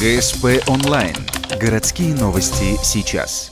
ГСП онлайн. Городские новости сейчас.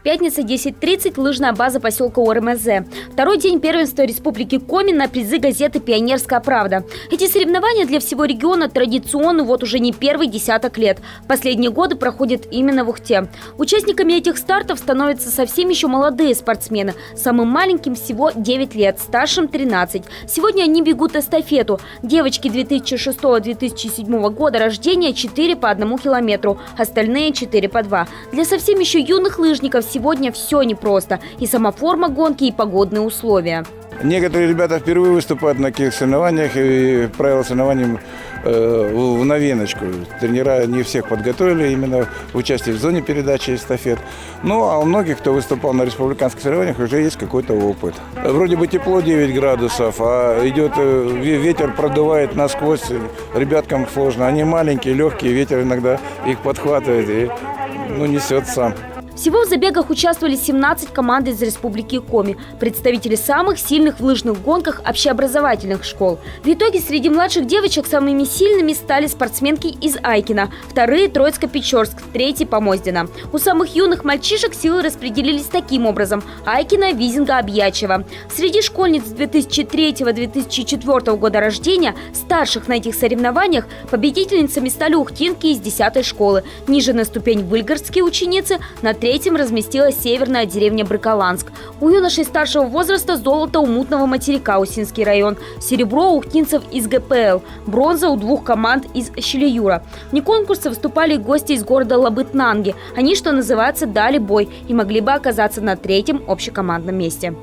Пятница, 10:30, лыжная база поселка ОРМЗ. Второй день первенства Республики Коми на призы газеты «Пионерская правда». Эти соревнования для всего региона традиционны вот уже не первый десяток лет. Последние годы проходят именно в Ухте. Участниками этих стартов становятся совсем еще молодые спортсмены. Самым маленьким всего 9 лет, старшим 13. Сегодня они бегут эстафету. Девочки 2006-2007 года рождения 4 по 1 километру, остальные 4 по 2. Для совсем еще юных лыжников сегодня все непросто. И сама форма гонки, и погодные условия. Некоторые ребята впервые выступают на таких соревнованиях, и правила соревнований в новиночку. Тренера не всех подготовили именно в участии в зоне передачи эстафет. Ну, а у многих, кто выступал на республиканских соревнованиях, уже есть какой-то опыт. Вроде бы тепло 9 градусов, а идет ветер, продувает насквозь. Ребяткам сложно. Они маленькие, легкие, ветер иногда их подхватывает и несет сам. Всего в забегах участвовали 17 команд из Республики Коми, представители самых сильных в лыжных гонках общеобразовательных школ. В итоге среди младших девочек самыми сильными стали спортсменки из Айкина, вторые – Троицко-Печорск, третий – Помоздина. У самых юных мальчишек силы распределились таким образом – Айкина, Визинга, Объячева. Среди школьниц 2003-2004 года рождения, старших на этих соревнованиях, победительницами стали ухтинки из 10-й школы. Ниже на ступень выльгородские ученицы, на третьем разместилась северная деревня Брыколанск. У юношей старшего возраста золото у Мутного материка, Усинский район, серебро у ухтинцев из ГПЛ, бронза у 2 команд из Щелеюра. Вне конкурса выступали гости из города Лабытнанги. Они, что называется, дали бой и могли бы оказаться на 3-м общекомандном месте.